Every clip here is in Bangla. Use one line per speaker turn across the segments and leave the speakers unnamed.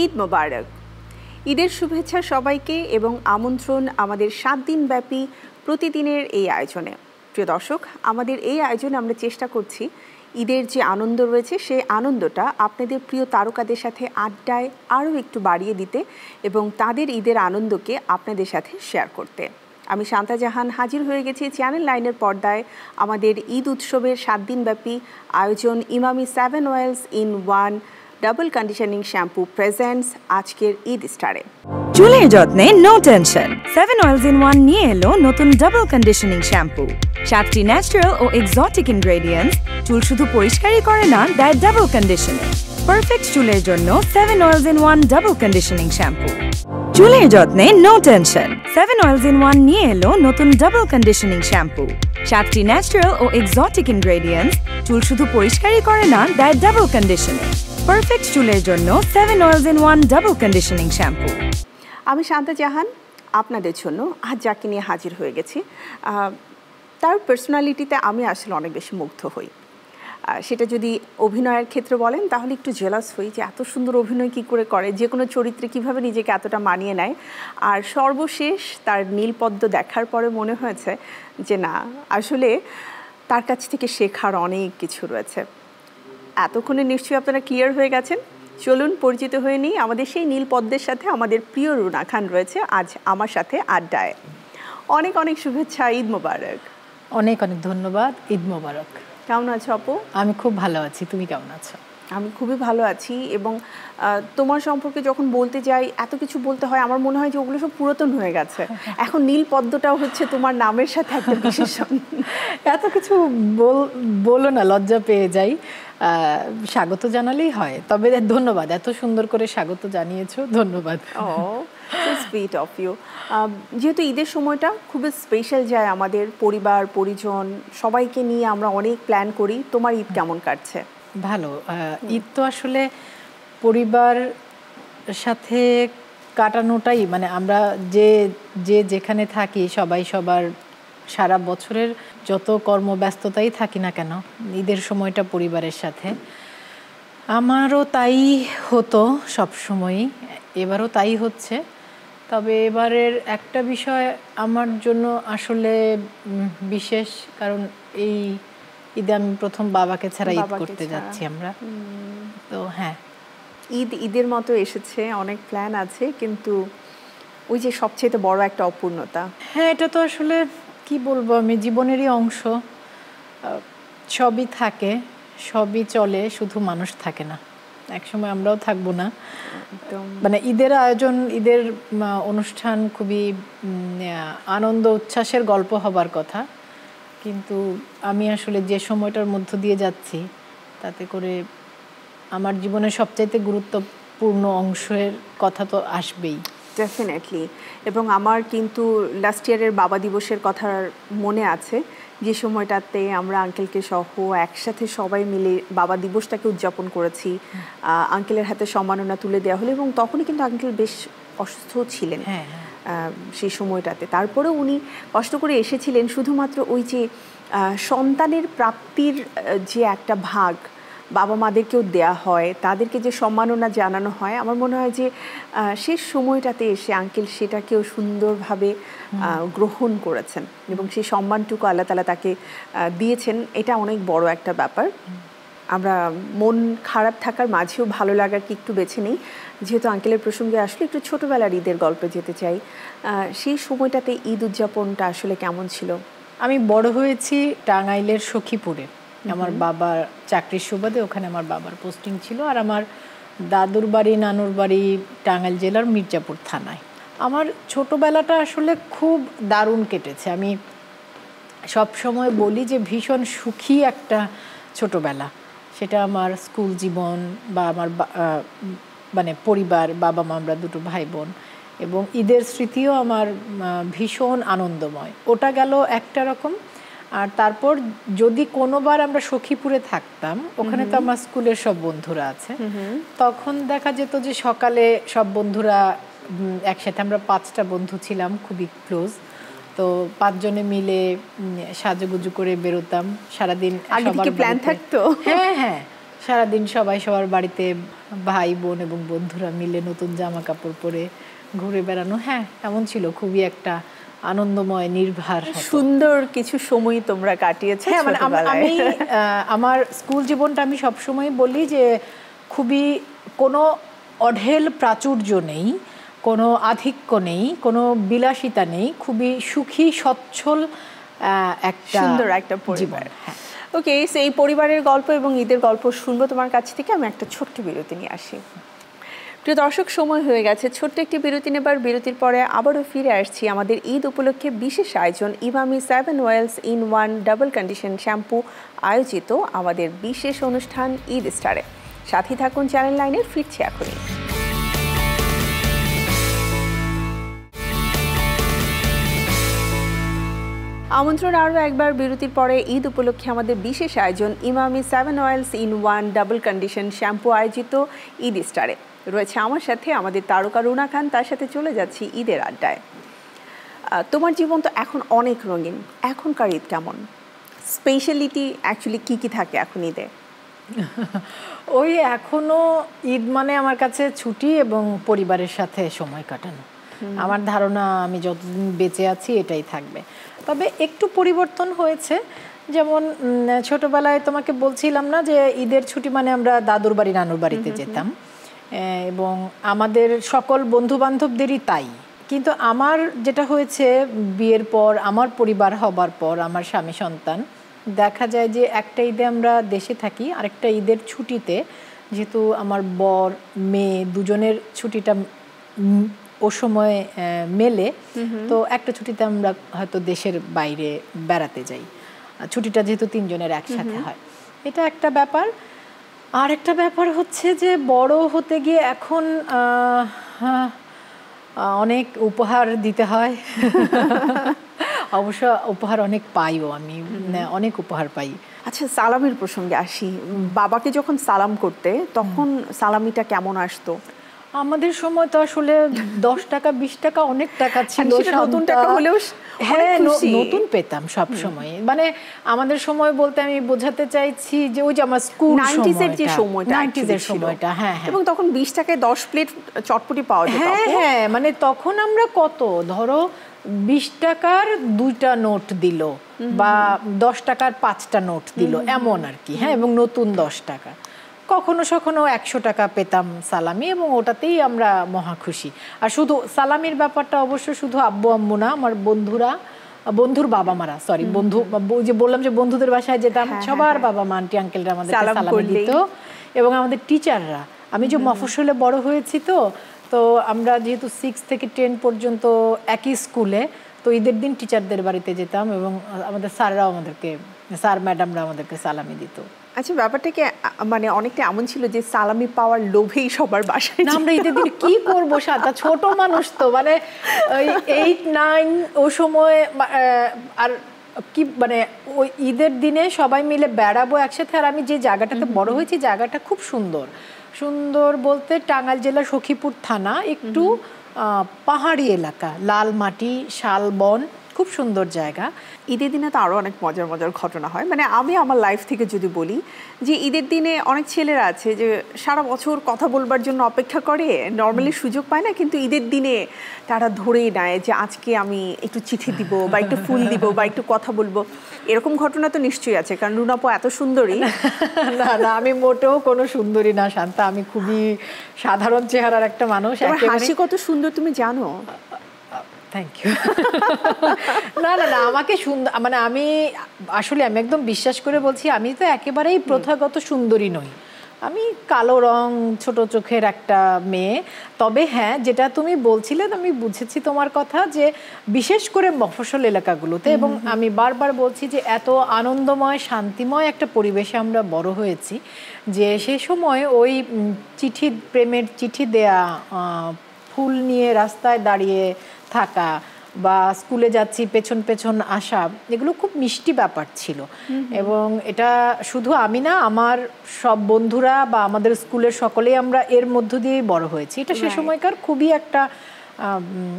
ঈদ মোবারক। ঈদের শুভেচ্ছা সবাইকে এবং আমন্ত্রণ আমাদের 7 দিনব্যাপী প্রতিদিনের এই আয়োজনে। প্রিয় দর্শক, আমাদের এই আয়োজনে আমরা চেষ্টা করছি ঈদের যে আনন্দ রয়েছে সেই আনন্দটা আপনাদের প্রিয় তারকাদের সাথে আড্ডায় আরও একটু বাড়িয়ে দিতে এবং তাদের ঈদের আনন্দকে আপনাদের সাথে শেয়ার করতে। আমি শান্তা জাহান হাজির হয়ে গেছি চ্যানেল 9-এর পর্দায় আমাদের ঈদ উৎসবের 7 দিনব্যাপী আয়োজন Emami 7 oils in 1 double conditioning shampoo presents আজকের ঈদ স্টারে।
চুলের যত্নে নো টেনশন, 7 অয়েলস ইন 1 নিয়ে এলো নতুন ডাবল কন্ডিশনিং শ্যাম্পু। 7টি ন্যাচারাল ও এক্সোটিক ইনগ্রেডিয়েন্টস চুল শুধু পরিষ্কারই করে না, দেয় ডাবল কন্ডিশনিং। পারফেক্ট চুলের জন্য 7 oils in 1 double conditioning shampoo. চুলের যত্নে নো টেনশন, 7 অয়েলস ইন 1 নিয়ে এলো নতুন ডাবল কন্ডিশনিং শ্যাম্পু। 7টি ন্যাচারাল ও এক্সোটিক ইনগ্রেডিয়েন্টস চুল শুধু পরিষ্কারই করে না, দেয় ডাবল কন্ডিশনিং। পারফেক্ট চুলের জন্য 7 oils in 1 double conditioning shampoo.
আমি শান্তা জাহান আপনাদের জন্য আজ যাকে নিয়ে হাজির হয়ে গেছি, তার পার্সোনালিটিতে আমি আসলে অনেক বেশি মুগ্ধ হই। সেটা যদি অভিনয়ের ক্ষেত্রে বলেন তাহলে একটু জেলাস হই যে এত সুন্দর অভিনয় কী করে, যে কোনো চরিত্রে কীভাবে নিজেকে এতটা মানিয়ে নেয়। আর সর্বশেষ তার নীলপদ্ম দেখার পরে মনে হয়েছে যে না, আসলে তার কাছ থেকে শেখার অনেক কিছু রয়েছে। এতক্ষণে নিশ্চয়ই আপনারা ক্লিয়ার হয়ে গেছেন। চলুন পরিচিত হয়ে নিই আমাদের সেই নীলপদ্মের সাথে। আমাদের প্রিয় রুনা খান রয়েছে আজ আমার সাথে আড্ডায়। অনেক অনেক শুভেচ্ছা, ঈদ মোবারক।
অনেক অনেক ধন্যবাদ, ঈদ মোবারক।
কেমন আছো আপু?
আমি খুব ভালো আছি, তুমি কেমন আছো?
আমি খুবই ভালো আছি এবং তোমার সম্পর্কে যখন বলতে যাই এত কিছু বলতে হয়, আমার মনে হয় যে ওগুলো সব পুরাতন হয়ে গেছে। এখন নীল পদ্মটাও হচ্ছে তোমার নামের সাথে একটা বিশেষণ।
এত কিছু বলো না, লজ্জা পেয়ে যাই। স্বাগত জানালেই হয়। তবে ধন্যবাদ, এত সুন্দর করে স্বাগত জানিয়েছো, ধন্যবাদ।
Sweet of you. যেহেতু ঈদের সময়টা খুবই স্পেশাল যায় আমাদের, পরিবার পরিজন সবাইকে নিয়ে আমরা অনেক প্ল্যান করি। তোমার ঈদ কেমন কাটছে?
ভালো। ঈদ তো আসলে পরিবার সাথে কাটানোটাই, মানে আমরা যে যেখানে থাকি সবাই সবার সারা বছরের যত কর্মব্যস্ততাই থাকি না কেন, ঈদের সময়টা পরিবারের সাথে। আমারও তাই হতো সবসময়ই, এবারও তাই হচ্ছে। তবে এবারের একটা বিষয় আমার জন্য আসলে বিশেষ, কারণ এই ঈদে আমি প্রথম বাবাকে ছাড়া ঈদ করতে যাচ্ছি আমরা। তো হ্যাঁ,
ঈদের মতো এসেছে, অনেক প্ল্যান আছে, কিন্তু ওই যে সবচেয়ে বড় একটা অপূর্ণতা।
হ্যাঁ, এটা তো আসলে কি বলবো, আমি জীবনেরই অংশ। সবই থাকে, সবই চলে, শুধু মানুষ থাকে না। একসময় আমরাও থাকবো না। মানে ঈদের আয়োজন, ঈদের অনুষ্ঠান খুবই আনন্দ উচ্ছ্বাসের গল্প হবার কথা, কিন্তু আমি আসলে যে সময়টার মধ্য দিয়ে যাচ্ছি তাতে করে আমার জীবনের সবচাইতে গুরুত্বপূর্ণ অংশের কথা তো আসবেই।
ডেফিনেটলি। এবং আমার কিন্তু লাস্ট ইয়ারের বাবা দিবসের কথা মনে আছে, যে সময়টাতে আমরা আঙ্কেলকে সহ একসাথে সবাই মিলে বাবা দিবসটাকে উদযাপন করেছি। আঙ্কেলের হাতে সম্মাননা তুলে দেওয়া হলো এবং তখনই কিন্তু আঙ্কেল বেশ অসুস্থ ছিলেন সেই সময়টাতে। তারপরেও উনি কষ্ট করে এসেছিলেন শুধুমাত্র ওই যে সন্তানের প্রাপ্তির যে একটা ভাগ বাবা মাদেরকেও দেয়া হয়, তাদেরকে যে সম্মাননা জানানো হয়, আমার মনে হয় যে শেষ সময়টাতে এসে আঙ্কেল সেটাকেও সুন্দরভাবে গ্রহণ করেছেন এবং সেই সম্মানটুকু আল্লাহ তাআলা তাকে দিয়েছেন। এটা অনেক বড় একটা ব্যাপার। আমরা মন খারাপ থাকার মাঝেও ভালো লাগাকে একটু বেছে নিই, যেহেতু আঙ্কেলের প্রসঙ্গে আসলে একটু ছোটোবেলার ঈদের গল্পে যেতে চাই। সেই সময়টাতে ঈদ উদযাপনটা আসলে কেমন ছিল?
আমি বড় হয়েছি টাঙ্গাইলের সখীপুরে। আমার বাবার চাকরির সুবাদে ওখানে আমার বাবার পোস্টিং ছিল, আর আমার দাদুর বাড়ি নানুর বাড়ি টাঙ্গাইল জেলার মির্জাপুর থানায়। আমার ছোটোবেলাটা আসলে খুব দারুণ কেটেছে। আমি সব সময় বলি যে ভীষণ সুখী একটা ছোটোবেলা। সেটা আমার স্কুল জীবন বা আমার মানে পরিবার, বাবা মা, আমরা দুটো ভাই বোন, এবং ঈদের স্মৃতিও আমার ভীষণ আনন্দময়। ওটা গেল একটা রকম। আর তারপর যদি কোনোবার আমরা সখীপুরে থাকতাম, ওখানে তো আমার স্কুলের সব বন্ধুরা আছে, তখন দেখা যেত যে সকালে সব বন্ধুরা একসাথে, আমরা 5টা বন্ধু ছিলাম খুবই ক্লোজ, তো 5 জনে মিলে সাজুগুজু করে বেরোতাম সারাদিন।
আগে থেকে প্ল্যান থাকতো?
হ্যাঁ হ্যাঁ, সারাদিন সবাই সবার বাড়িতে ভাই বোন এবং বন্ধুরা মিলে নতুন জামা কাপড় পরে ঘুরে বেড়ানো। হ্যাঁ, এমন ছিল, খুবই একটা আনন্দময় নির্ভার
সুন্দর কিছু সময় তোমরা কাটিয়েছো।
হ্যাঁ, মানে আমি আমার স্কুল জীবনটা আমি সবসময় বলি যে খুবই কোনো অঢেল প্রাচুর্য নেই, কোনো আধিক্য নেই, কোনো বিলাসিতা নেই, খুবই সুখী সচ্ছল একটা
সুন্দর একটা পরিবার। ওকে, এই পরিবারের গল্প এবং ঈদের গল্প শুনবো তোমার কাছ থেকে। আমি একটা ছোট্ট বিরতি নিয়ে আসি। প্রিয় দর্শক, সময় হয়ে গেছে ছোট্ট একটি বিরতি নেবার। বিরতির পরে আবারও ফিরে আসছি আমাদের ঈদ উপলক্ষে বিশেষ আয়োজন Emami 7 oils in 1 double condition shampoo আয়োজিত আমাদের বিশেষ অনুষ্ঠান ঈদ স্টারে। সাথে থাকুন চ্যানেল 9-এর, ফিরছি এখনই। আমন্ত্রণ আরও একবার বিরতির পরে ঈদ উপলক্ষে আমাদের বিশেষ আয়োজন Emami 7 oils in 1 double condition shampoo আয়োজিত ঈদ স্টারে। রয়েছে আমার সাথে আমাদের তারকা রুনা খান, তার সাথে চলে যাচ্ছি ঈদের আড্ডায়। তোমার জীবন তো এখন অনেক রঙিন, এখনকার ঈদ কেমন? স্পেশালিটি অ্যাকচুয়ালি কী কী থাকে এখন ঈদে?
ওই এখনো ঈদ মানে আমার কাছে ছুটি এবং পরিবারের সাথে সময় কাটানো। আমার ধারণা আমি যতদিন বেঁচে আছি এটাই থাকবে। তবে একটু পরিবর্তন হয়েছে, যেমন ছোটবেলায় তোমাকে বলছিলাম না যে ঈদের ছুটি মানে আমরা দাদুর বাড়ি নানুর বাড়িতে যেতাম, এবং আমাদের সকল বন্ধু বান্ধবদেরই তাই। কিন্তু আমার যেটা হয়েছে বিয়ের পর, আমার পরিবার হবার পর, আমার স্বামী সন্তান, দেখা যায় যে একটা ঈদে আমরা দেশে থাকি, আরেকটা ঈদের ছুটিতে যেহেতু আমার বর মেয়ে দুজনের ছুটিটা ও সময় মেলে, তো একটা ছুটিতে আমরা হয়তো দেশের বাইরে বেড়াতে যাই। ছুটিটা যেহেতু 3 জনের একসাথে হয়, এটা একটা ব্যাপার। আর একটা ব্যাপার হচ্ছে যে বড় হতে গিয়ে এখন অনেক উপহার দিতে হয়। অবশ্য উপহার অনেক পাইও, আমি অনেক উপহার পাই।
আচ্ছা, সালামির প্রসঙ্গে আসি। বাবাকে যখন সালাম করতে তখন সালামিটা কেমন আসতো?
আমাদের সময় তো আসলে 10 টাকা 20 টাকা অনেক টাকা ছিল।
নতুন টাকা হলেও
হ্যাঁ, নতুন পেতাম সব সময়। মানে আমাদের সময় বলতে আমি বোঝাতে চাইছি যে ওই যে আমার স্কুল
90s-এর যে সময়টা,
90s-এর সময়টা, হ্যাঁ হ্যাঁ,
এবং তখন 20 টাকায় 10 প্লেট চটপটি পাওয়া যেত।
হ্যাঁ হ্যাঁ, মানে তখন আমরা কত, ধরো 20 টাকার 2টা নোট দিল বা 10 টাকার 5টা নোট দিল, এমন আর কি। হ্যাঁ, এবং নতুন 10 টাকা। কখনো কখনো 100 টাকা পেতাম সালামি, এবং ওটাতেই আমরা মহা খুশি। আর শুধু সালামির ব্যাপারটা অবশ্য শুধু আব্বু আম্মু না, আমার বন্ধুর বাবা মারা, সরি বন্ধু, যে বললাম যে বন্ধুদের বাসায় যেতাম, সবার বাবা মা আন্টি আঙ্কেলরা আমাদের সালামি দিত। এবং আমাদের টিচাররা, আমি যে মফস্বলে বড় হয়েছি, তো আমরা যেহেতু 6 থেকে 10 পর্যন্ত একই স্কুলে, তো ঈদের দিন টিচারদের বাড়িতে যেতাম এবং আমাদের স্যাররাও আমাদেরকে, স্যার ম্যাডামরা আমাদেরকে সালামি দিত।
আচ্ছা, ব্যাপারটাকে মানে অনেকটা এমন ছিল যে সালামি পাওয়ার লোভেই সবার বাসায়
না, আমরা ঈদের দিন কি করবো, সাথে ছোট মানুষ তো, মানে 8, 9 ও সময়, আর কি মানে ওই ঈদের দিনে সবাই মিলে বেড়াবো একসাথে। আর আমি যে জায়গাটাতে বড় হয়েছি, জায়গাটা খুব সুন্দর। সুন্দর বলতে টাঙ্গাইল জেলার সখীপুর থানা, একটু পাহাড়ি এলাকা, লাল মাটি, শালবন, খুব সুন্দর জায়গা।
ঈদের দিনে তো আরও অনেক মজার মজার ঘটনা হয়। মানে আমি আমার লাইফ থেকে যদি বলি যে ঈদের দিনে অনেক ছেলেরা আছে যে সারা বছর কথা বলবার জন্য অপেক্ষা করে, নর্মালি সুযোগ পায় না, কিন্তু ঈদের দিনে তারা ধরেই নেয় যে আজকে আমি একটু চিঠি দিব বা একটু ফুল দিব বা একটু কথা বলবো। এরকম ঘটনা তো নিশ্চয়ই আছে, কারণ রুনাপো এত সুন্দরী।
না না, আমি মোটেও কোনো সুন্দরী না শান্তা, আমি খুবই সাধারণ চেহারার একটা মানুষ।
হাসি কত সুন্দর তুমি জানো?
Thank you. না না না, আমাকে সুন্দর মানে আমি একদম বিশ্বাস করে বলছি, আমি তো একেবারেই প্রথাগত সুন্দরী নই। আমি কালো রং, ছোট চোখের একটা মেয়ে। তবে হ্যাঁ, যেটা তুমি বলছিলে আমি বুঝেছি তোমার কথা, যে বিশেষ করে মফস্বল এলাকাগুলোতে, এবং আমি বারবার বলছি যে এত আনন্দময় শান্তিময় একটা পরিবেশে আমরা বড় হয়েছি যে সে সময় ওই প্রেমের চিঠি দেয়া, ফুল নিয়ে রাস্তায় দাঁড়িয়ে থাকা বা স্কুলে যাচ্ছি পেছন পেছন আসা, এগুলো খুব মিষ্টি ব্যাপার ছিল। এবং এটা শুধু আমি না, আমার সব বন্ধুরা বা আমাদের স্কুলের সকলেই আমরা এর মধ্য দিয়েই বড় হয়েছি। এটা সে সময়কার খুবই একটা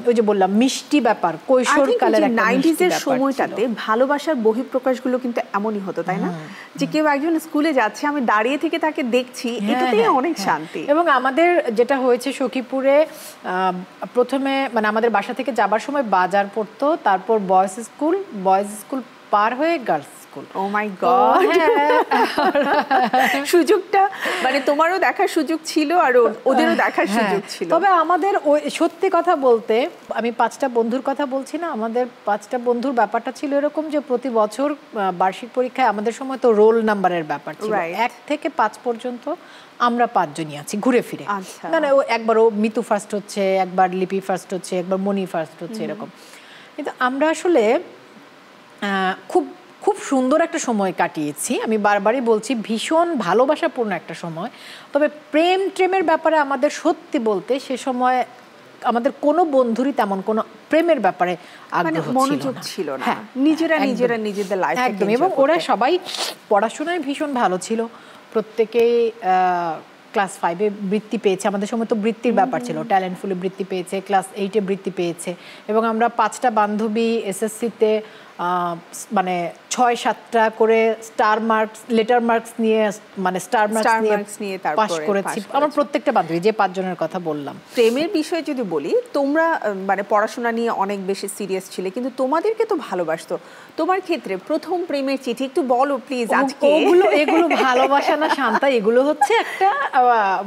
ওই যে বললাম মিষ্টি ব্যাপার, কৈশোরকালের একটা
90s এর সময়টাতে ভালোবাসার বহিঃপ্রকাশগুলো কিন্তু এমনই হতো, তাই না? যে কেউ একজন স্কুলে যাচ্ছে, আমি দাঁড়িয়ে থেকে তাকে দেখছি, এটাতেই অনেক শান্তি।
এবং আমাদের যেটা হয়েছে সখীপুরে, প্রথমে মানে আমাদের বাসা থেকে যাবার সময় বাজার পড়তো, তারপর বয়েজ স্কুল পার হয়ে গার্লস স্কুল।
ও মাই গড, সুযোগটা মানে তোমারও দেখার সুযোগ ছিল আর ওদেরও দেখার সুযোগ ছিল।
তবে আমাদের ওই সত্যি কথা বলতে, আমি 5টা বন্ধুর কথা বলছি না, আমাদের 5টা বন্ধুর ব্যাপারটা ছিল এরকম যে প্রতি বছর বার্ষিক পরীক্ষায় আমাদের সময় তো রোল নাম্বারের ব্যাপার ছিল, 1 থেকে 5 পর্যন্ত আমরা 5 জনই আছি ঘুরে ফিরে। মানে একবার ও মিতু ফার্স্ট হচ্ছে, একবার লিপি ফার্স্ট হচ্ছে, একবার মনি ফার্স্ট হচ্ছে, এরকম। কিন্তু আমরা আসলে খুব খুব সুন্দর একটা সময় কাটিয়েছি। আমি বারবারই বলছি, ভীষণ ভালোবাসাপূর্ণ একটা সময়। তবে প্রেমের ব্যাপারে আমাদের সত্যি বলতে সে সময় আমাদের কোনো বন্ধুরই তেমন কোনো প্রেমের ব্যাপারে আগ্রহ
ছিল না। নিজেরা নিজেদের লাইফ
একদম। এবং ওরা সবাই পড়াশোনায় ভীষণ ভালো ছিল, প্রত্যেকেই ক্লাস 5-এ বৃত্তি পেয়েছে। আমাদের সময় তো বৃত্তির ব্যাপার ছিল, ট্যালেন্টফুলে বৃত্তি পেয়েছে, ক্লাস 8-এ বৃত্তি পেয়েছে। এবং আমরা 5টা বান্ধবী এসএসসিতে মানে 6-7টা করে স্টার মার্কস, লেটার মার্কস নিয়ে, মানে স্টার মার্কস নিয়ে পাস করেছি। আমার প্রত্যেকটা বান্ধবী, যে 5 জনের কথা বললাম।
প্রেমের বিষয়ে যদি বলি, তোমরা মানে পড়াশোনা নিয়ে অনেক বেশি সিরিয়াস ছিলে, কিন্তু তোমাদেরকে তো ভালোবাসতো। তোমার ক্ষেত্রে প্রথম প্রেমের চিঠি একটু বলো প্লিজ আজকে।
এগুলো ভালোবাসা না শান্তা, এগুলো হচ্ছে একটা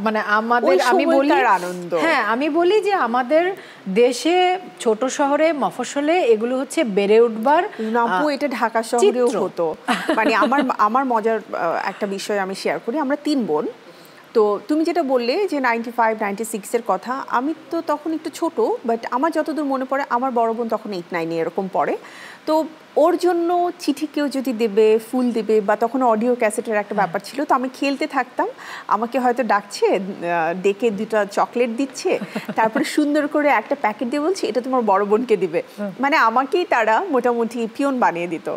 মানে আমাদের, আমি বলি
আনন্দ।
হ্যাঁ, আমি বলি যে আমাদের দেশে ছোট শহরে মফস্বলে এগুলো হচ্ছে বেড়ে উঠবার।
নাপু, এটা ঢাকা শহরেও হতো। মানে আমার মজার একটা বিষয় আমি শেয়ার করি। আমরা 3 বোন। তো তুমি যেটা বললে যে 95-96-এর কথা, আমি তো তখন একটু ছোট, বাট আমার যতদূর মনে পড়ে আমার বড় বোন তখন 8-9 এরকম পড়ে। তো ওর জন্য চিঠি কেউ যদি দেবে, ফুল দেবে, বা তখন অডিও ক্যাসেটের একটা ব্যাপার ছিল, তো আমি খেলতে থাকতাম, আমাকে হয়তো ডাকছে, ডেকে 2টা চকলেট দিচ্ছে, তারপরে সুন্দর করে একটা প্যাকেট দিয়ে বলছি এটা তোমার বড় বোনকে দিবে। মানে আমাকেই তারা মোটামুটি পিয়ন বানিয়ে দিত।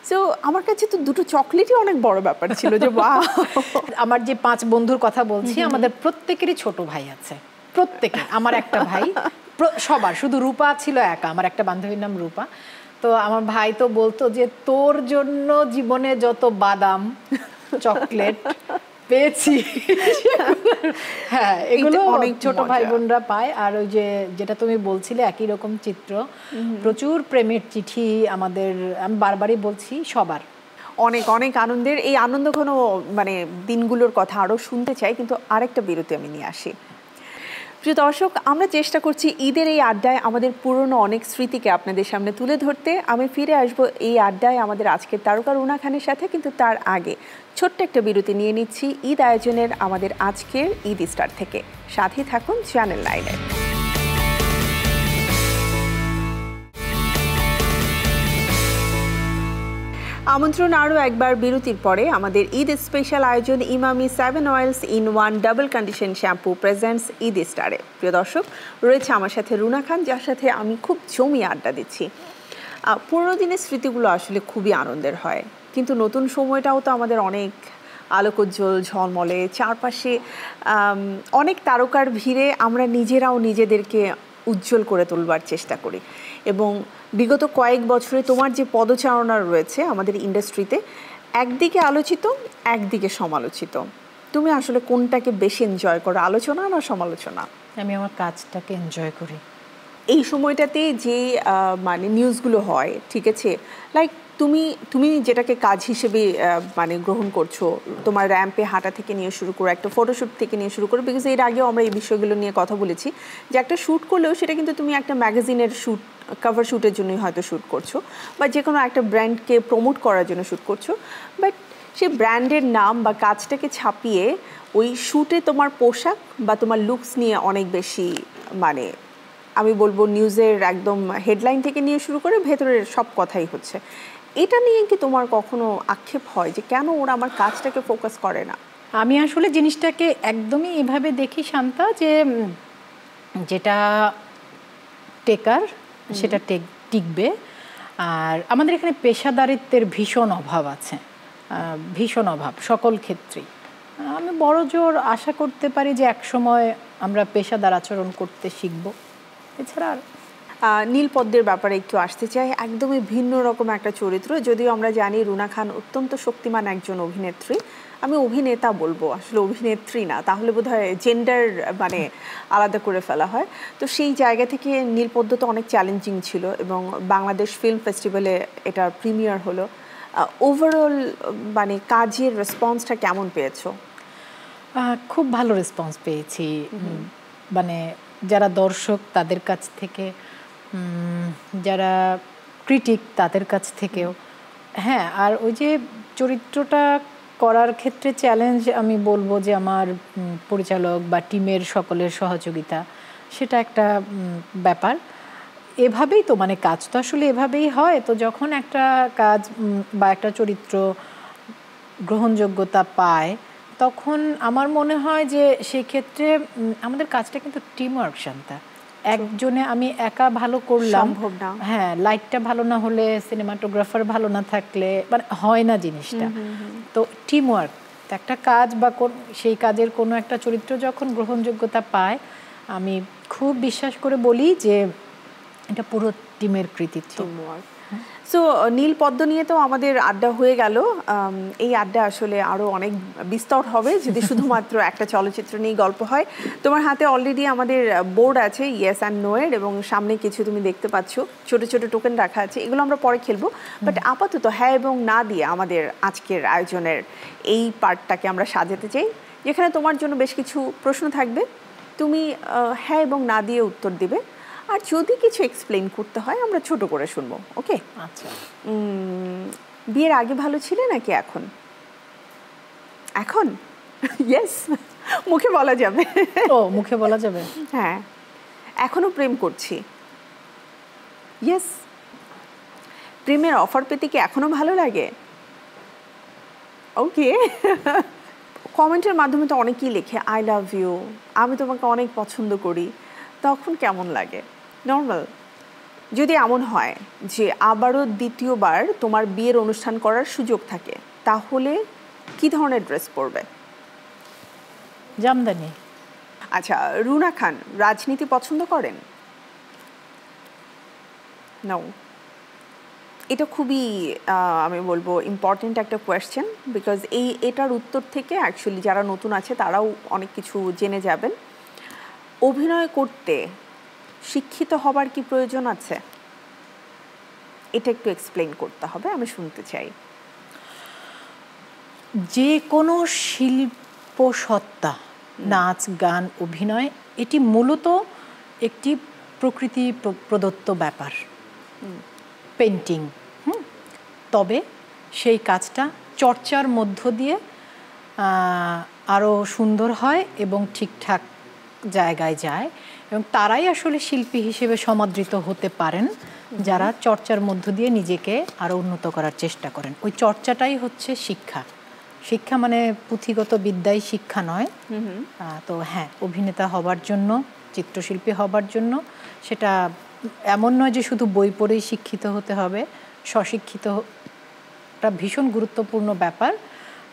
সো আমার কাছে তো 2টো চকলেটই অনেক বড় ব্যাপার ছিল যে বাহ।
আমার যে 5 বন্ধুর কথা বলছি, আমাদের প্রত্যেকেরই ছোট ভাই আছে, প্রত্যেকে। আমার একটা ভাই, সবার, শুধু রূপা ছিল একা, আমার একটা বান্ধবীর নাম রূপা। তো আমার ভাই তো বলতো যে তোর জন্য জীবনে যত বাদাম চকলেট পেয়েছি, হ্যাঁ, এগুলো অনেক ছোট ভাই বোনরা পায়। আর ওই যে যেটা তুমি বলছিলে, একই রকম চিত্র, প্রচুর প্রেমের চিঠি আমাদের, আমি বারবারই বলছি, সবার
অনেক অনেক আনন্দের। এই আনন্দ ঘন মানে দিনগুলোর কথা আরও শুনতে চাই, কিন্তু আরেকটা বিরতি আমি নিয়ে আসি। প্রিয় দর্শক, আমরা চেষ্টা করছি ঈদের এই আড্ডায় আমাদের পুরনো অনেক স্মৃতিকে আপনাদের সামনে তুলে ধরতে। আমি ফিরে আসব এই আড্ডায় আমাদের আজকের তারকা রুনা খানের সাথে, কিন্তু তার আগে ছোট্ট একটা বিরতি নিয়ে নিচ্ছি ঈদ আয়োজনের আমাদের আজকের ঈদ স্টার থেকে। সাথে থাকুন চ্যানেল 9-এ। আমন্ত্রণ আরও একবার বিরতির পরে। আমাদের ঈদ স্পেশাল আয়োজন Emami 7 oils in 1 double condition shampoo presents Eid স্টারে। প্রিয় দর্শক, রয়েছে আমার সাথে রুনা খান, যার সাথে আমি খুব জমিয়ে আড্ডা দিচ্ছি। পুরোনো দিনের স্মৃতিগুলো আসলে খুবই আনন্দের হয়, কিন্তু নতুন সময়টাও তো আমাদের অনেক আলোকোজ্জ্বল, ঝলমলে, চারপাশে অনেক তারকার ভিড়ে আমরা নিজেরাও নিজেদেরকে উজ্জ্বল করে তুলবার চেষ্টা করি। এবং বিগত কয়েক বছরে তোমার যে পদচারণা রয়েছে আমাদের ইন্ডাস্ট্রিতে, একদিকে আলোচিত, একদিকে সমালোচিত, তুমি আসলে কোনটাকে বেশি এনজয় করো, আলোচনা না সমালোচনা?
আমি আমার কাজটাকে এনজয় করি।
এই সময়টাতে যে মানে নিউজগুলো হয়, ঠিক আছে, লাইক তুমি যেটাকে কাজ হিসেবে মানে গ্রহণ করছো, তোমার র্যাম্পে হাঁটা থেকে নিয়ে শুরু করে একটা ফটোশ্যুট থেকে নিয়ে শুরু করে, বিকজ এর আগেও আমরা এই বিষয়গুলো নিয়ে কথা বলেছি যে একটা শ্যুট করলেও সেটা কিন্তু তুমি একটা ম্যাগাজিনের শ্যুট, কভার শ্যুটের জন্যই হয়তো শ্যুট করছো, বা যে কোনো একটা ব্র্যান্ডকে প্রমোট করার জন্য শ্যুট করছো, বাট সেই ব্র্যান্ডের নাম বা কাজটাকে ছাপিয়ে ওই শ্যুটে তোমার পোশাক বা তোমার লুকস নিয়ে অনেক বেশি, মানে আমি বলবো নিউজের একদম হেডলাইন থেকে নিয়ে শুরু করে ভেতরের সব কথাই হচ্ছে। এটা নিয়ে কি তোমার কখনো আক্ষেপ হয় যে কেন ওরা আমার কাজটাকে ফোকাস করে না?
আমি আসলে জিনিসটাকে একদমই এভাবে দেখি শান্তা, যে যেটা টেকার সেটা টিকবে। আর আমাদের এখানে পেশাদারিত্বের ভীষণ অভাব আছে, ভীষণ অভাব সকল ক্ষেত্রেই। আমি বড় জোর আশা করতে পারি যে একসময় আমরা পেশাদার আচরণ করতে শিখব, এছাড়া আর
নীলপদ্মের ব্যাপারে একটু আসতে চাই। একদমই ভিন্ন রকম একটা চরিত্র, যদিও আমরা জানি রুনা খান অত্যন্ত শক্তিমান একজন অভিনেত্রী। আমি অভিনেতা বলবো, আসলে অভিনেত্রী না, তাহলে বোধহয় জেন্ডার মানে আলাদা করে ফেলা হয়। তো সেই জায়গা থেকে নীলপদ্ম তো অনেক চ্যালেঞ্জিং ছিল এবং বাংলাদেশ ফিল্ম ফেস্টিভ্যালে এটার প্রিমিয়ার হলো। ওভারঅল মানে কাজের রেসপন্সটা কেমন পেয়েছো?
খুব ভালো রেসপন্স পেয়েছি, মানে যারা দর্শক তাদের কাছ থেকে, যারা ক্রিটিক তাদের কাছ থেকেও। হ্যাঁ, আর ওই যে চরিত্রটা করার ক্ষেত্রে চ্যালেঞ্জ আমি বলবো যে আমার পরিচালক বা টিমের সকলের সহযোগিতা, সেটা একটা ব্যাপার। এভাবেই তো মানে কাজ তো আসলে এভাবেই হয়। তো যখন একটা কাজ বা একটা চরিত্র গ্রহণযোগ্যতা পায়, তখন আমার মনে হয় যে সেই ক্ষেত্রে আমাদের কাজটা কিন্তু টিম ওয়ার্ক। শান্তা, একজনে আমি একা ভালো করলাম
সম্ভব না।
হ্যাঁ, লাইটটা ভালো না হলে, সিনেমাটোগ্রাফার ভালো না থাকলে মানে হয় না জিনিসটা। তো টিম ওয়ার্ক একটা কাজ বা সেই কাজের কোনো একটা চরিত্র যখন গ্রহণযোগ্যতা পায়, আমি খুব বিশ্বাস করে বলি যে এটা পুরো টিমের কৃতিত্ব।
সো নীলপদ্ম নিয়ে তো আমাদের আড্ডা হয়ে গেল। এই আড্ডা আসলে আরও অনেক বিস্তর হবে যদি শুধুমাত্র একটা চলচ্চিত্র নিয়ে গল্প হয়। তোমার হাতে অলরেডি আমাদের বোর্ড আছে ইয়েস অ্যান্ড নো এর, এবং সামনে কিছু তুমি দেখতে পাচ্ছ ছোট ছোট টোকেন রাখা আছে, এগুলো আমরা পরে খেলবো। বাট আপাতত হ্যাঁ এবং না দিয়ে আমাদের আজকের আয়োজনের এই পার্টটাকে আমরা সাজাতে চাই, যেখানে তোমার জন্য বেশ কিছু প্রশ্ন থাকবে। তুমি হ্যাঁ এবং না দিয়ে উত্তর দিবে, আর যদি কিছু এক্সপ্লেইন করতে হয় আমরা ছোট করে শুনবো। ওকে?
আচ্ছা।
বিয়ের আগে ভালো ছিলে নাকি এখন? এখন ইয়েস, মুখে বলা যাবে।
ও, মুখে বলা যাবে?
হ্যাঁ। এখনো প্রেম করছি? ইয়েস। প্রেমের অফার পেতে কি এখনো ভালো লাগে? ওকে। কমেন্টের মাধ্যমে তো অনেকেই লেখে আই লাভ ইউ, আমি তোমাকে অনেক পছন্দ করি, তখন কেমন লাগে? নর্মাল। যদি এমন হয় যে আবারও দ্বিতীয়বার তোমার বিয়ের অনুষ্ঠান করার সুযোগ থাকে, তাহলে কি ধরনের ড্রেস পরবে?
জামদানি।
আচ্ছা, রুনা খান রাজনীতি পছন্দ করেন? নো। এটা খুবই আমি বলবো ইম্পর্টেন্ট একটা কোয়েশ্চেন, বিকজ এটার উত্তর থেকে অ্যাকচুয়ালি যারা নতুন আছে তারাও অনেক কিছু জেনে যাবেন। অভিনয় করতে শিক্ষিত হবার কি প্রয়োজন আছে? এটা একটু এক্সপ্লেইন করতে হবে, আমি শুনতে চাই।
যে কোনো শিল্প সত্তা, নাচ, গান, অভিনয়, এটি মূলত একটি প্রকৃতি প্রদত্ত ব্যাপার, পেন্টিং। তবে সেই কাজটা চর্চার মধ্য দিয়ে আরও সুন্দর হয় এবং ঠিকঠাক জায়গায় যায়, এবং তারাই আসলে শিল্পী হিসেবে সমাদৃত হতে পারেন যারা চর্চার মধ্য দিয়ে নিজেকে আরও উন্নত করার চেষ্টা করেন। ওই চর্চাটাই হচ্ছে শিক্ষা। শিক্ষা মানে পুঁথিগত বিদ্যাই শিক্ষা নয়। তো হ্যাঁ, অভিনেতা হবার জন্য, চিত্রশিল্পী হবার জন্য সেটা এমন নয় যে শুধু বই পড়েই শিক্ষিত হতে হবে। স্বশিক্ষিতটা ভীষণ গুরুত্বপূর্ণ ব্যাপার,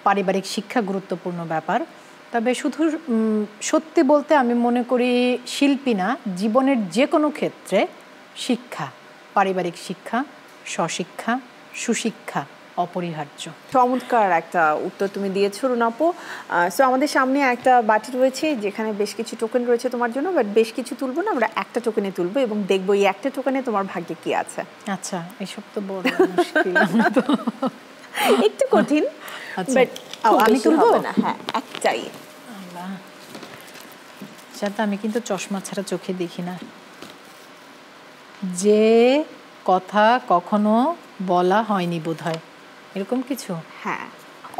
পারিবারিক শিক্ষা গুরুত্বপূর্ণ ব্যাপার। তবে শুধু সত্যি বলতে আমি মনে করি শিল্পী না, জীবনের যে কোনো ক্ষেত্রে শিক্ষা, পারিবারিক শিক্ষা, স্বশিক্ষা, সুশিক্ষা অপরিহার্য।
চমৎকার একটা উত্তর তুমি দিয়েছো রুনাপো। সো আমাদের সামনে একটা বাটি রয়েছে যেখানে বেশ কিছু টোকেন রয়েছে তোমার জন্য, বাট বেশ কিছু তুলবো না, আমরা একটা টোকেনে তুলবো এবং দেখবো এই একটা টোকেনে তোমার ভাগ্যে কি আছে।
আচ্ছা, এসব তো বড় মুশকিল।
একটু কঠিন, বাট
আমি তুলবো
না। হ্যাঁ, একটাই।
সেটা আমি কিন্তু চশমা ছাড়া চোখে দেখি না। যে কথা কখনো বলা হয়নি বোধহয়, এরকম কিছু?
হ্যাঁ,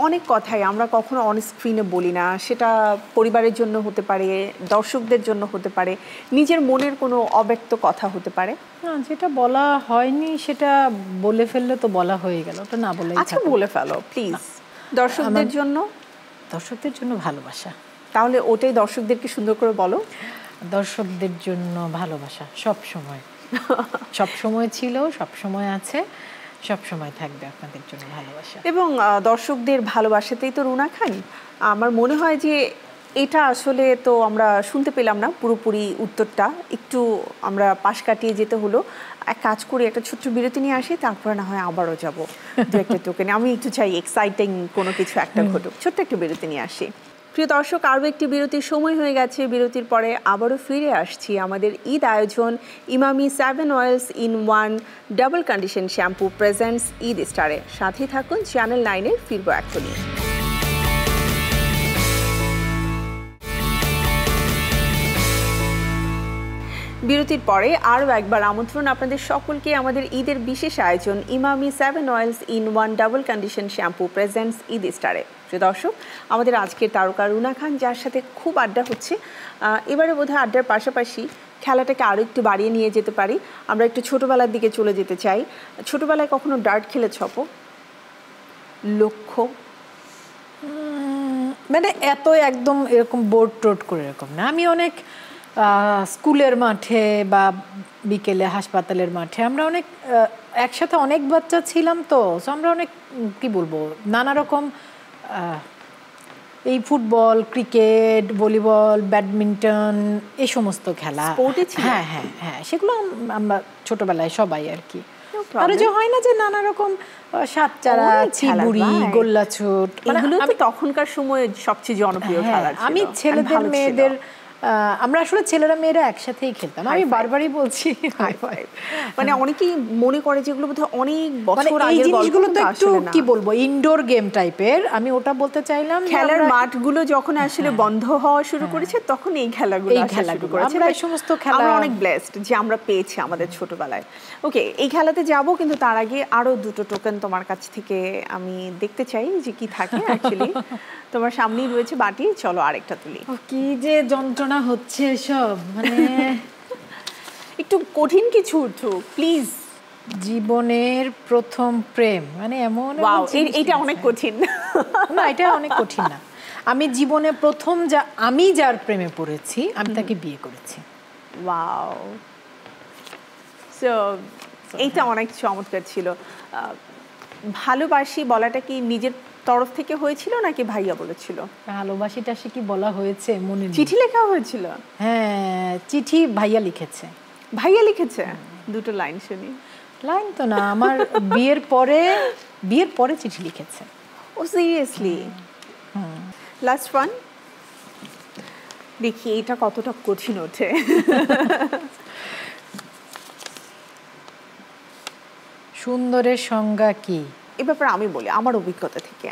অনেক কথাই আমরা কখনো অন স্ক্রিনে বলি না। সেটা পরিবারের জন্য হতে পারে, দর্শকদের জন্য হতে পারে, নিজের মনের কোনো অব্যক্ত কথা হতে পারে।
না, যেটা বলা হয়নি সেটা বলে ফেললে তো বলা হয়ে গেল, ওটা না বলে।
আচ্ছা, বলে ফেলো প্লিজ। দর্শকদের জন্য?
দর্শকদের জন্য ভালোবাসা।
তাহলে ওটাই দর্শকদেরকে সুন্দর করে বলো।
দর্শকদের জন্য ভালোবাসা সব সময়, সব সময় ছিল, সব সময় আছে, সব সময় থাকবে আপনাদের জন্য ভালোবাসা।
এবং দর্শকদের ভালোবাসাতেই তো রুনা খান। আমার মনে হয় যে এটা আসলে তো আমরা শুনতে পেলাম না পুরোপুরি উত্তরটা, একটু আমরা পাশ কাটিয়ে যেতে হলো। এক কাজ করি, একটা ছোট্ট বিরতি নিয়ে আসি, তারপরে না হয় আবারও যাবো দু একটা টোকেনে। আমি একটু চাই এক্সাইটিং কোনো কিছু একটা ঘটুক। ছোট্ট একটা বিরতি নিয়ে আসি। প্রিয় দর্শক, আরও একটি বিরতির সময় হয়ে গেছে। বিরতির পরে আবারও ফিরে আসছি আমাদের ঈদ আয়োজন Emami 7 oils in 1 double condition shampoo presents Eid স্টারে। সাথে থাকুন, চ্যানেল 9-এর ফিরবো এখনই। বিরতির পরে আরও একবার আমন্ত্রণ আপনাদের সকলকে আমাদের ঈদের বিশেষ আয়োজন Emami 7 oils in 1 double condition shampoo presents Eid স্টারে। দর্শক, আমাদের আজকের তারকা রুনা খান, যার সাথে খুব আড্ডা হচ্ছে। এবারে বোধহয় আড্ডার পাশাপাশি খেলাটাকে আরও একটু বাড়িয়ে নিয়ে যেতে পারি। আমরা একটু ছোটোবেলার দিকে চলে যেতে চাই। ছোটোবেলায় কখনো ডার্ট খেলেছ আপু? লক্ষ্য
মানে এত একদম এরকম বোর্ড টোড করে এরকম না। আমি অনেক স্কুলের মাঠে বা বিকেলে হাসপাতালের মাঠে আমরা অনেক একসাথে অনেক বাচ্চা ছিলাম, তো আমরা অনেক কি বলবো নানা রকম এই ফুটবল, ক্রিকেট, ভলিবল, ব্যাডমিন্টন, এই সমস্ত খেলা। হ্যাঁ হ্যাঁ হ্যাঁ, সেগুলো আমরা ছোটবেলায় সবাই আর কি। আর যে হয় না যে নানা রকম সাতচারা, চিবুড়ি, গোল্লাছুট,
এগুলো তো তখনকার সময়ে সবচেয়ে জনপ্রিয় খেলা ছিল।
আমি ছেলেদের মেয়েদের আমরা আসলে ছেলেরা মেয়েরা একসাথেই খেলতাম। আমি বারবারই বলছি
মানে অনেকেই মনে করে যেগুলো বোধহয় অনেক বছর আগের গল্প।
এই জিনিসগুলো তো একটু কি বলবো ইনডোর গেম টাইপের। আমি ওটা বলতে চাইলাম,
খেলার মাঠগুলো যখন আসলে বন্ধ হওয়া শুরু করেছে তখন এই খেলাগুলো শুরু করেছে।
আমরা এই সমস্ত খেলা,
আমরা অনেক ব্লেসড যে আমরা পেয়েছি আমাদের ছোটবেলায়। ওকে, এই খেলাতে যাব, কিন্তু তার আগে আরো দুটো টোকেন তোমার কাছ থেকে আমি দেখতে চাই যে কি থাকে। অ্যাকচুয়ালি তোমার সামনেই রয়েছে বাটি, চলো আরেকটা তুলি।
কি যে যন্ত্রণা হচ্ছে সব, মানে
একটু কঠিন কিছু উঠুক প্লিজ।
জীবনের প্রথম প্রেম, মানে এমন
এইটা অনেক কঠিন
না, এটা অনেক কঠিন না। আমি জীবনে প্রথম আমি যার প্রেমে পড়েছি, আমি তাকে বিয়ে করেছি।
ওয়াও, সো এইটা অনেক চমৎকার ছিল। ভালোবাসি বলাটা কি নিজের তরফ থেকে হয়েছিল নাকি ভাইয়া বলেছিল?
ভালোবাসিটা সে কি বলা হয়েছে মনে নেই।
চিঠি লেখা হয়েছিল?
হ্যাঁ, চিঠি ভাইয়া লিখেছে।
ভাইয়া লিখেছে? দুটো লাইন শুনি।
লাইন তো না, আমার বিয়ের পরে চিঠি লিখেছে।
ও সিরিয়াসলি? লাস্ট ওয়ান দেখি এটা কতটা কঠিন ওঠে।
সুন্দরের সংজ্ঞা কি?
এ ব্যাপারে আমি বলি আমার অভিজ্ঞতা থেকে।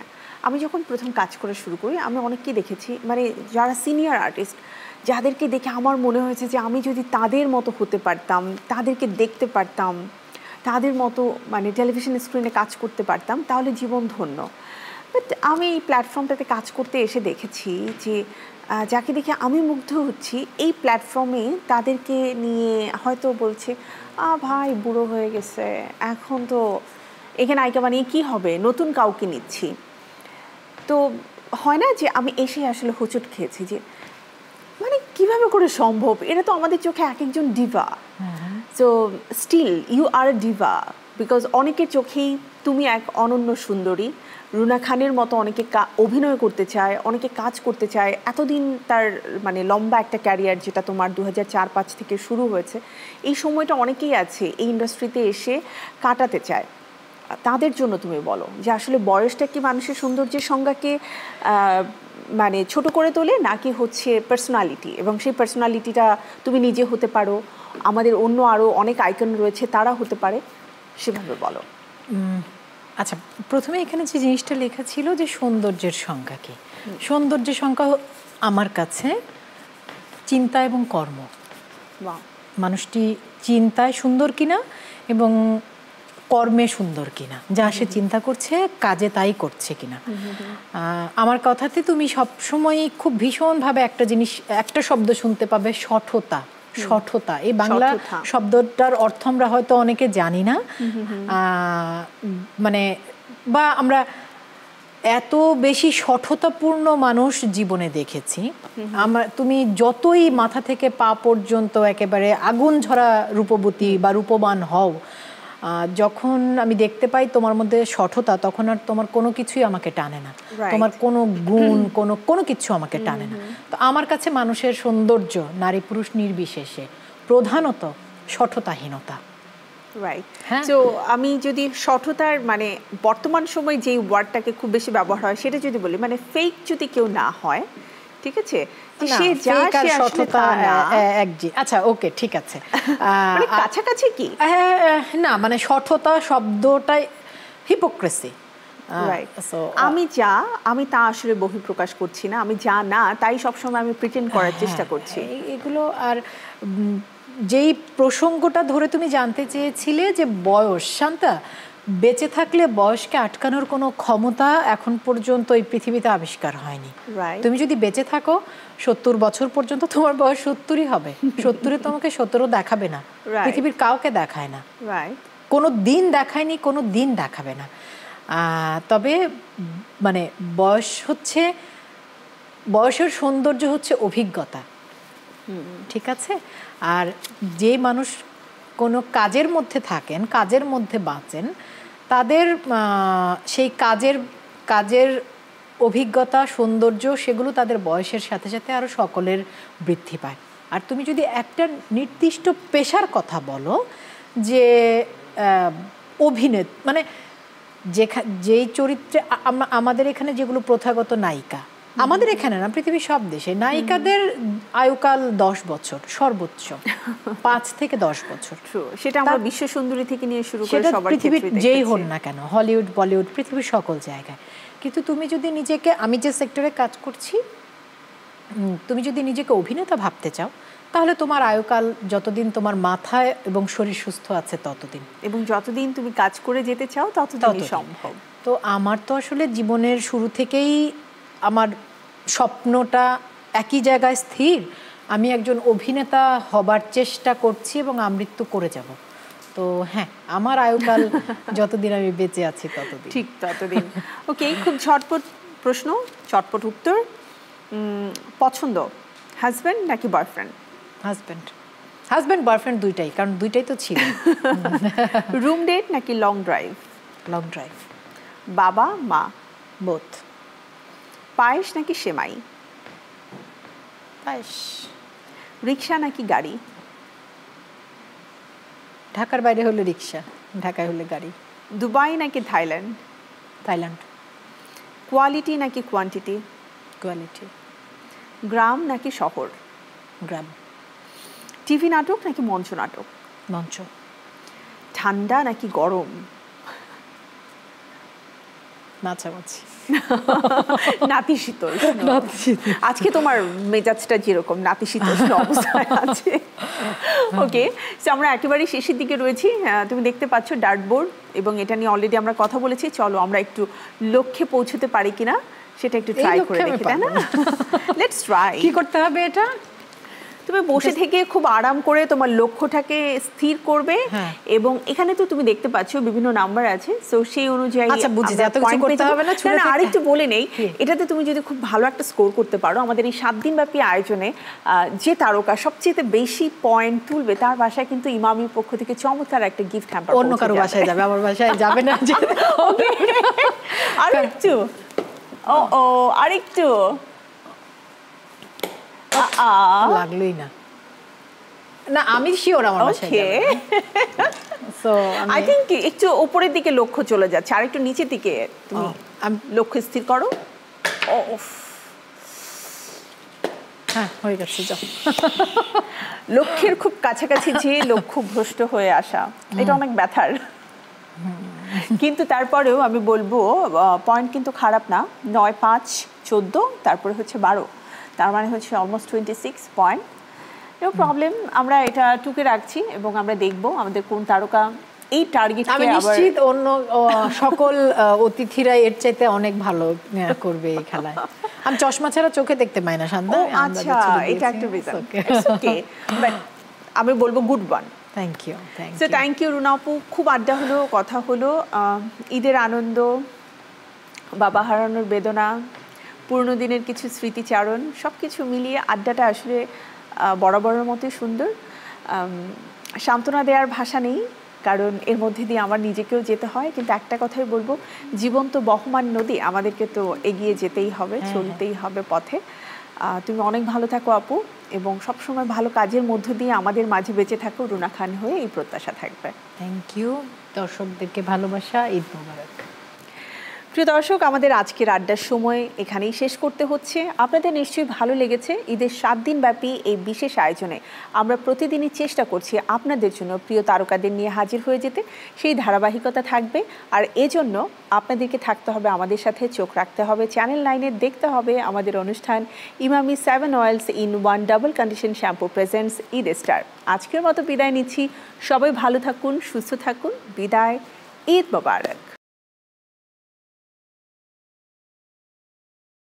আমি যখন প্রথম কাজ করা শুরু করি, আমি অনেককে দেখেছি, মানে যারা সিনিয়র আর্টিস্ট, যাদেরকে দেখে আমার মনে হয়েছে যে আমি যদি তাদের মতো হতে পারতাম, তাদেরকে দেখতে পারতাম, তাদের মতো মানে টেলিভিশন স্ক্রিনে কাজ করতে পারতাম, তাহলে জীবন ধন্য। বাট আমি এই প্ল্যাটফর্মটাতে কাজ করতে এসে দেখেছি যে যাকে দেখে আমি মুগ্ধ হচ্ছি, এই প্ল্যাটফর্মে তাদেরকে নিয়ে হয়তো বলছে ভাই বুড়ো হয়ে গেছে, এখন তো এখানে নায়িকা বানিয়ে কী হবে, নতুন কাউকে নিচ্ছি। তো হয় না যে আমি এসে আসলে হোঁচট খেয়েছি যে মানে কিভাবে করে সম্ভব, এটা তো আমাদের চোখে এক একজন diva. So still you are a diva, because অনেকের চোখেই তুমি এক অনন্য সুন্দরী। রুনা খানের মতো অনেকে অভিনয় করতে চায়, অনেকে কাজ করতে চায়। এতদিন তার মানে লম্বা একটা ক্যারিয়ার, যেটা তোমার 2004-05 থেকে শুরু হয়েছে, এই সময়টা অনেকেই আছে এই ইন্ডাস্ট্রিতে এসে কাটাতে চায়। তাদের জন্য তুমি বলো যে আসলে বয়সটা কি মানুষের সৌন্দর্যের সংজ্ঞাকে মানে ছোট করে তোলে, নাকি হচ্ছে পার্সোনালিটি, এবং সেই পার্সোনালিটিটা তুমি নিজে হতে পারো, আমাদের অন্য আরও অনেক আইকন রয়েছে তারা হতে পারে, সেভাবে বলো।
আচ্ছা, প্রথমে এখানে যে জিনিসটা লেখা ছিল যে সৌন্দর্যের সংজ্ঞা কি, সৌন্দর্যের সংজ্ঞা আমার কাছে চিন্তা এবং কর্ম। মানুষটি চিন্তায় সুন্দর কিনা এবং কর্মে সুন্দর কিনা, যা সে চিন্তা করছে কাজে তাই করছে কিনা। আমার কথাতে তুমি সবসময় খুব ভীষণভাবে একটা জিনিস, একটা শব্দ শুনতে পাবে, সঠতা। সঠতা, এই বাংলা শব্দটার অর্থ আমরা হয়তো অনেকে জানি না, মানে বা আমরা এত বেশি সঠতাপূর্ণ মানুষ জীবনে দেখেছি। তুমি যতই মাথা থেকে পা পর্যন্ত একেবারে আগুন ঝরা রূপবতী বা রূপবান হও, যখন আমি দেখতে পাই তোমার মধ্যে সঠতা, তখন আর তোমার কোনো কিছুই আমাকে টানে না, তোমার কোনো গুণ কোনো কিছু আমাকে টানে না। তো আমার কাছে মানুষের সৌন্দর্য নারী পুরুষ নির্বিশেষে প্রধানত সঠতাহীনতা।
রাইট। তো আমি যদি সঠতার মানে বর্তমান সময় যেই ওয়ার্ডটাকে খুব বেশি ব্যবহার হয় সেটা যদি বলি, মানে ফেক যদি কেউ না হয়, ঠিক আছে, সে যা সে সঠতা
আচ্ছা ওকে ঠিক আছে,
মানে কাছাকাছি কি
না, মানে সঠতা শব্দটাই হিপোক্রেসি।
আমি তা আসলে বহিঃপ্রকাশ করছি না, আমি যা না তাই সবসময় আমি প্রিটেন্ড করার চেষ্টা করছি
এগুলো। আর যেই প্রসঙ্গটা ধরে তুমি জানতে চেয়েছিলে যে বয়স, শান্তা, বেঁচে থাকলে বয়সকে আটকানোর কোনো ক্ষমতা এখন পর্যন্ত এই পৃথিবীতে আবিষ্কার হয়নি। তুমি যদি বেঁচে থাকো 70 বছর পর্যন্ত, তোমার বয়স 70ই হবে। 70-এ তোমাকে 17 দেখাবে না, পৃথিবীর কাউকে দেখায় না, কোনো দিন দেখায়নি, কোনো দিন দেখাবে না। তবে মানে বয়সের সৌন্দর্য হচ্ছে অভিজ্ঞতা, ঠিক আছে। আর যে মানুষ কোনো কাজের মধ্যে থাকেন, কাজের মধ্যে বাঁচেন, তাদের সেই কাজের অভিজ্ঞতা, সৌন্দর্য, সেগুলো তাদের বয়সের সাথে সাথে আরও সকলের বৃদ্ধি পায়। আর তুমি যদি একটা নির্দিষ্ট পেশার কথা বলো, যে অভিনেতা, মানে যেই চরিত্রে আমাদের এখানে যেগুলো প্রথাগত নায়িকা, আমাদের এখানে না, পৃথিবীর সব দেশে নায়িকাদের আয়ুকাল 10 বছর সর্বোচ্চ, 5 থেকে 10 বছর।
সেটা আমরা বিশ্ব সুন্দরী থেকে নিয়ে শুরু করে সবার
পৃথিবীর যেই হন না কেন, হলিউড, বলিউড, পৃথিবীর সকল জায়গায়। কিন্তু তুমি যদি নিজেকে, আমি যে সেক্টরে কাজ করছি, তুমি যদি নিজেকে অভিনেতা ভাবতে চাও, তাহলে তোমার আয়ুকাল যতদিন তোমার মাথায় এবং শরীর সুস্থ আছে ততদিন,
এবং যতদিন তুমি কাজ করে যেতে চাও ততদিনই সম্ভব।
তো আমার তো আসলে জীবনের শুরু থেকেই আমার স্বপ্নটা একই জায়গায় স্থির, আমি একজন অভিনেতা হবার চেষ্টা করছি এবং আমৃত্যু করে যাব। তো হ্যাঁ, আমার আয়ুকাল যতদিন আমি বেঁচে আছি ততদিন,
ঠিক ততদিন। ওকে, খুব ঝটপট প্রশ্ন, চটপট উত্তর। পছন্দ হাজব্যান্ড নাকি বয়ফ্রেন্ড?
হাজব্যান্ড বয়ফ্রেন্ড দুইটাই, কারণ দুইটাই তো ছিল।
রুম ডেট নাকি লং ড্রাইভ?
Long drive.
বাবা মা?
বোথ।
পায়েস নাকি সেমাই?
পায়েস।
রিক্সা নাকি গাড়ি?
ঢাকার বাইরে হলে রিক্সা, ঢাকায় হলে গাড়ি।
দুবাই নাকি থাইল্যান্ড?
থাইল্যান্ড।
কোয়ালিটি নাকি কোয়ান্টিটি?
কোয়ালিটি।
গ্রাম নাকি শহর?
গ্রাম।
টিভি নাটক নাকি মঞ্চ নাটক?
মঞ্চ।
ঠান্ডা নাকি গরম?
মাঝামাঝি।
নাতিশীতোষ্ণ। আজকে তোমার মেজাজটা যেরকম নাতিশীতোষ্ণ অবস্থায় আছে। ওকে, আমরা একেবারে শেষের দিকে রয়েছি। তুমি দেখতে পাচ্ছ ডার্টবোর্ড, এবং এটা নিয়ে অলরেডি আমরা কথা বলেছি। চলো আমরা একটু লক্ষ্যে পৌঁছতে পারি কিনা সেটা একটু ট্রাই করে দেখি, তাই না? Let's try.
কি করতে হবে এটা?
তুমি বসে থেকে খুব আরাম করে তোমার লক্ষ্যটাকে স্থির করবে, এবং এখানে তো তুমি দেখতে পাচ্ছ বিভিন্ন নাম্বার আছে, সো সেই অনুযায়ী আরেকটু বলে নেই, এটাতে তুমি যদি খুব ভালো একটা স্কোর করতে পারো, আমাদের এই 7 দিনব্যাপী আয়োজনে যে তারকা সবচেয়ে বেশি পয়েন্ট তুলবে তার বাসায় কিন্তু ইমামির পক্ষ থেকে চমৎকার একটা গিফট হ্যাম্পার
অন্য কারো বাসায় যাবে, আমার বাসায় যাবে না।
আরেকটু আরেকটু
লাগলোই না। না, আমি শিওর আমার বাসায় যাবে। সো
আই থিংক একটু উপরের দিকে লক্ষ্য চলে যাচ্ছে, আর একটু নিচের দিকে তুমি লক্ষ্য স্থির করো।
হ্যাঁ, হয়ে গেছে। যাও।
লক্ষ্যের খুব কাছাকাছি যে লক্ষ্য ভ্রষ্ট হয়ে আসা, এটা অনেক ব্যথার। কিন্তু তারপরেও আমি বলবো পয়েন্ট কিন্তু খারাপ না। 9, 5, 14, তারপরে হচ্ছে 12, তার মানে হচ্ছে অলমোস্ট 26 পয়েন্ট। নো প্রবলেম, আমরা এটা টুকে রাখছি এবং আমরা দেখব আমাদের কোন তারকা এই টার্গেটকে আবার।
নিশ্চিত অন্য সকল অতিথিরা এর চাইতে অনেক ভালো করবে এই খেলায়। আমি চশমা ছাড়া চোখে দেখতে পাই না, শান্ত।
আচ্ছা, এটা একটা রিজন। ওকে, বাট আমি বলবো good one.
Thank you.
So thank you Runa আপু, খুব আড্ডা হলো, কথা হলো। ঈদের আনন্দ, বাবা হারানোর বেদনা, পুরনো দিনের কিছু স্মৃতিচারণ, সব কিছু মিলিয়ে আড্ডাটা আসলে বরাবরের মতোই সুন্দর। সান্ত্বনা দেওয়ার ভাষা নেই, কারণ এর মধ্যে দিয়ে আমার নিজেকেও যেতে হয়, কিন্তু একটা কথাই বলবো, জীবন তো বহমান নদী, আমাদেরকে তো এগিয়ে যেতেই হবে, চলতেই হবে পথে। তুমি অনেক ভালো থাকো আপু, এবং সবসময় ভালো কাজের মধ্য দিয়ে আমাদের মাঝে বেঁচে থাকো রুনা খান হয়ে, এই প্রত্যাশা থাকবে।
Thank you. দর্শকদেরকে ভালোবাসা, ঈদ মোবারক।
প্রিয় দর্শক, আমাদের আজকের আড্ডার সময় এখানেই শেষ করতে হচ্ছে। আপনাদের নিশ্চয়ই ভালো লেগেছে। ঈদের 7 দিন ব্যাপী এই বিশেষ আয়োজনে আমরা প্রতিদিনই চেষ্টা করছি আপনাদের জন্য প্রিয় তারকাদের নিয়ে হাজির হয়ে যেতে। সেই ধারাবাহিকতা থাকবে, আর এজন্য আপনাদেরকে থাকতে হবে আমাদের সাথে, চোখ রাখতে হবে চ্যানেল 9-এ, দেখতে হবে আমাদের অনুষ্ঠান Emami 7 oils in 1 double condition shampoo presents Eid star. আজকের মতো বিদায় নিচ্ছি। সবাই ভালো থাকুন, সুস্থ থাকুন। বিদায়, ঈদ মোবারক।